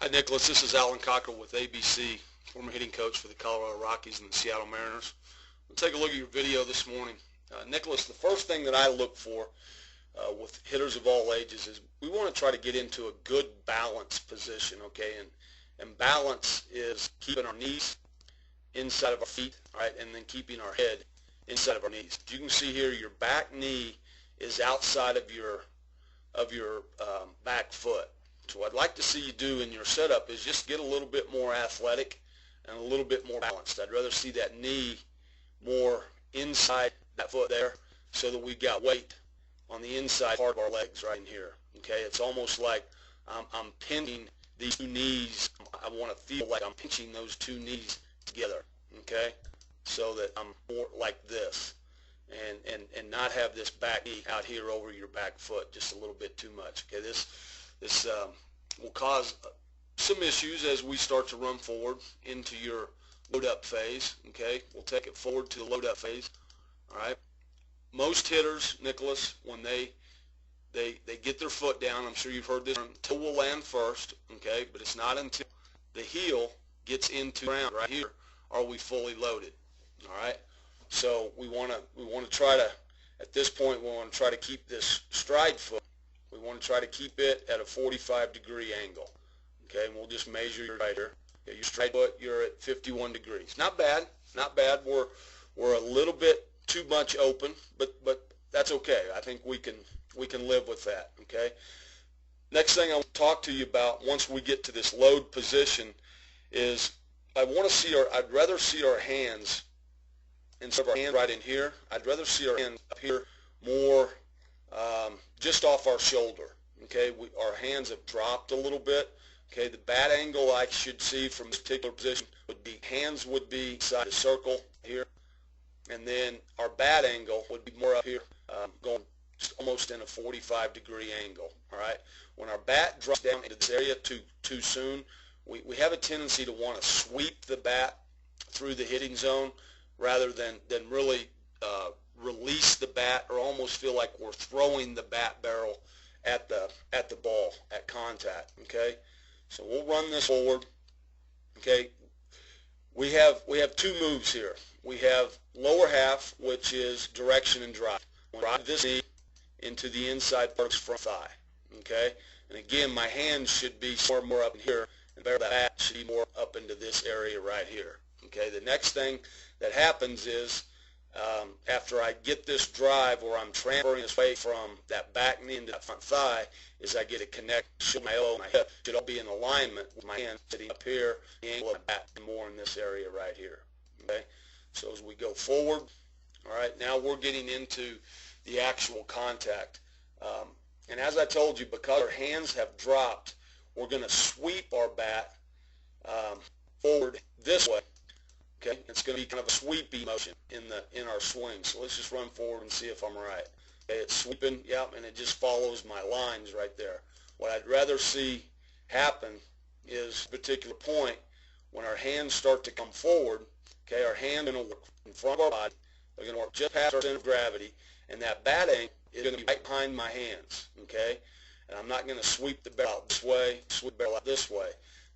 Hi Nicholas, this is Alan Cockrell with ABC, former hitting coach for the Colorado Rockies and the Seattle Mariners. We'll take a look at your video this morning. Nicholas, the first thing that I look for with hitters of all ages is we want to try to get into a good balance position, okay? And balance is keeping our knees inside of our feet, all right, and then keeping our head inside of our knees. You can see here your back knee is outside of your back foot. So what I'd like to see you do in your setup is just get a little bit more athletic and a little bit more balanced. I'd rather see that knee more inside that foot there so that we've got weight on the inside part of our legs right in here. Okay, it's almost like I'm pinching these two knees. I want to feel like I'm pinching those two knees together, okay, so that I'm more like this and not have this back knee out here over your back foot just a little bit too much. Okay, this will cause some issues as we start to run forward into your load-up phase. Okay, we'll take it forward to the load-up phase. All right. Most hitters, Nicholas, when they get their foot down, I'm sure you've heard this, toe will land first. Okay, but it's not until the heel gets into the ground right here are we fully loaded. All right. So we want to try to, at this point, we want to try to keep this stride foot. We want to try to keep it at a 45-degree angle. Okay, and we'll just measure right here. Okay, your stride foot, you're at 51 degrees. Not bad, not bad. We're a little bit too much open, but that's okay. I think we can live with that. Okay. Next thing I want to talk to you about once we get to this load position is I'd rather see our hands instead of our hand right in here. I'd rather see our hands up here more. Just off our shoulder. Okay, our hands have dropped a little bit. Okay, the bat angle I should see from this particular position would be hands would be inside the circle here, and then our bat angle would be more up here, going just almost in a 45-degree angle. All right, when our bat drops down into this area too soon, we have a tendency to want to sweep the bat through the hitting zone rather than really release the bat or almost feel like we're throwing the bat barrel at the ball at contact. Okay, so we'll run this forward. Okay, we have two moves here. We have lower half, which is direction and drive. We'll drive this knee into the inside part of the front thigh. Okay, and again, my hands should be more up in here, and the bat should be more up into this area right here. Okay, the next thing that happens is after I get this drive where I'm transferring this way from that back knee into that front thigh, is I get a connection. My elbow and my hip should all be in alignment with my hand sitting up here, the angle of the bat more in this area right here. Okay, so as we go forward, all right, now we're getting into the actual contact. And as I told you, because our hands have dropped, we're going to sweep our bat forward this way. Okay, it's going to be kind of a sweepy motion in our swing. So let's just run forward and see if I'm right. Okay, it's sweeping, yep, and it just follows my lines right there. What I'd rather see happen is a particular point when our hands start to come forward. Okay, our hand is going to work in front of our body. They're going to work just past our center of gravity, and that bat angle is going to be right behind my hands. Okay, and I'm not going to sweep the barrel out this way, sweep the barrel out this way.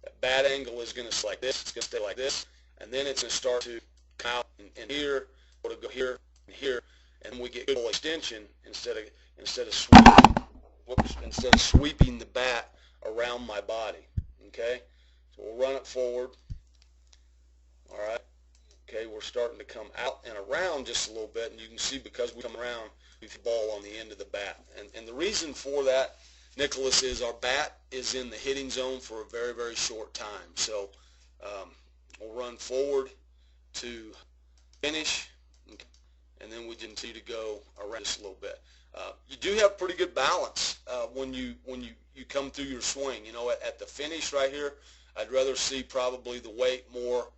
That bat angle is going to stay like this. It's going to stay like this. And then it's going to start to come out and here, or to go here and here, and we get good extension instead of sweeping the bat around my body. Okay, so we'll run it forward. All right. Okay, we're starting to come out and around just a little bit, and you can see because we come around, we have the ball on the end of the bat. And the reason for that, Nicholas, is our bat is in the hitting zone for a very, very short time. So we'll run forward to finish, and then we continue to go around just a little bit. You do have pretty good balance when you come through your swing. You know, at the finish right here, I'd rather see probably the weight more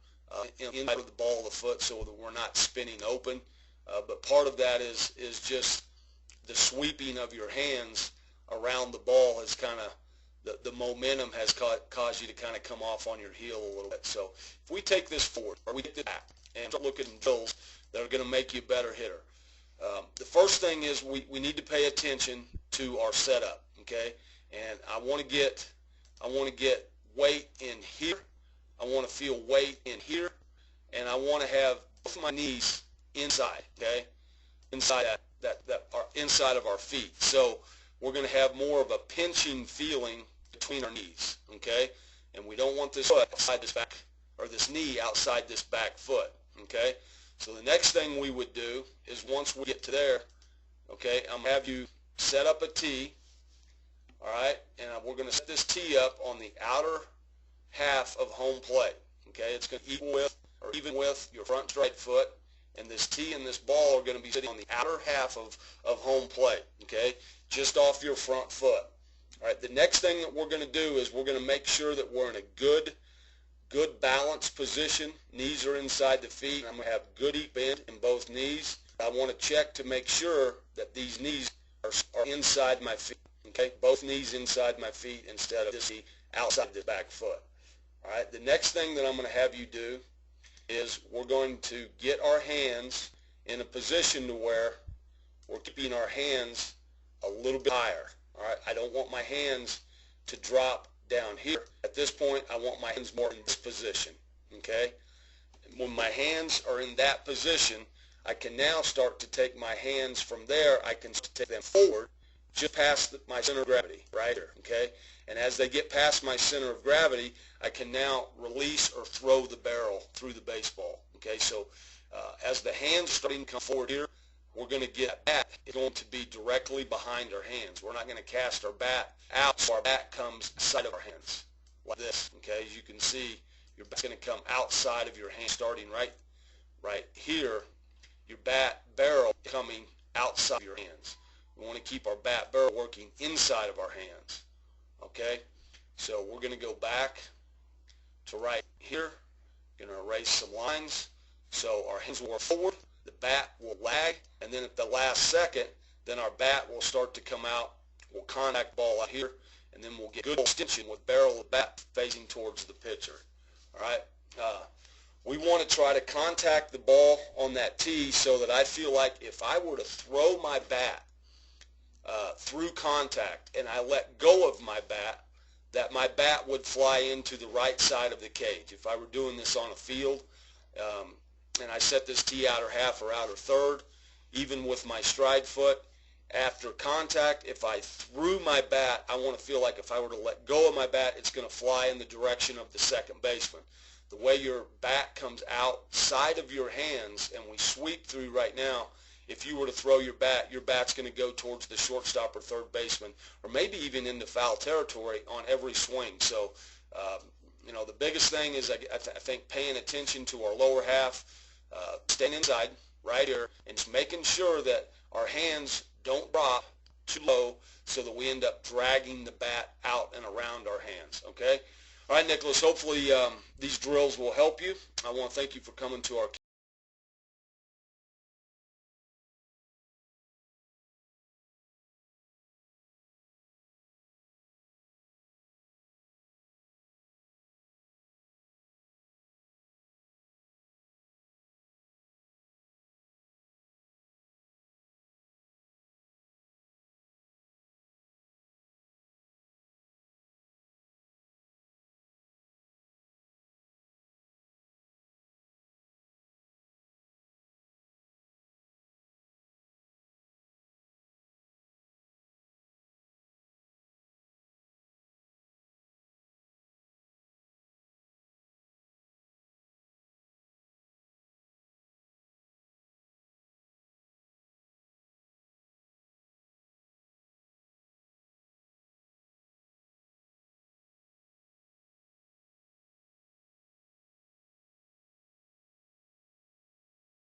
inside of the ball of the foot so that we're not spinning open. But part of that is just the sweeping of your hands around the ball has kind of, the momentum has caused you to kind of come off on your heel a little bit. So if we take this forward, or we get this back, and start looking at drills that are going to make you a better hitter, the first thing is we need to pay attention to our setup, okay? And I want to get weight in here. I want to feel weight in here. And I want to have both my knees inside, okay? Inside inside of our feet. So we're going to have more of a pinching feeling between our knees, okay? And we don't want this foot outside this back, or this knee outside this back foot, okay? So the next thing we would do is once we get to there, okay, I'm going to have you set up a tee, all right? And we're going to set this tee up on the outer half of home plate, okay? It's going to equal with, or even with, your front stride foot, and this tee and this ball are going to be sitting on the outer half of home plate, okay, just off your front foot. All right, the next thing that we're going to do is we're going to make sure that we're in a good balanced position. Knees are inside the feet. I'm going to have good bend in both knees. I want to check to make sure that these knees are inside my feet, okay, both knees inside my feet instead of this knee outside the back foot. All right, the next thing that I'm going to have you do is we're going to get our hands in a position to where we're keeping our hands a little bit higher. All right, I don't want my hands to drop down here. At this point, I want my hands more in this position, okay? When my hands are in that position, I can now start to take my hands from there. I can take them forward just past my center of gravity, right here, okay? And as they get past my center of gravity, I can now release or throw the barrel through the baseball, okay? So as the hands are starting to come forward here, we're going to get bat. It's going to be directly behind our hands. We're not going to cast our bat out so our bat comes outside of our hands like this, okay? As you can see, your bat's going to come outside of your hand starting right here. Your bat barrel coming outside of your hands. We want to keep our bat barrel working inside of our hands, okay? So we're going to go back to right here. Going to erase some lines. So our hands will work forward, the bat will lag, and then at the last second, then our bat will start to come out. We'll contact the ball out here, and then we'll get good extension with barrel of bat facing towards the pitcher. All right? We want to try to contact the ball on that tee so that I feel like if I were to throw my bat through contact and I let go of my bat, that my bat would fly into the right side of the cage. If I were doing this on a field and I set this tee outer half or outer third, even with my stride foot, after contact, if I threw my bat, I want to feel like if I were to let go of my bat, it's going to fly in the direction of the second baseman. The way your bat comes outside of your hands and we sweep through right now, if you were to throw your bat's going to go towards the shortstop or third baseman, or maybe even into foul territory on every swing. So, you know, the biggest thing is I think paying attention to our lower half, staying inside right here, and just making sure that our hands don't drop too low so that we end up dragging the bat out and around our hands, okay? All right, Nicholas, hopefully these drills will help you. I want to thank you for coming to our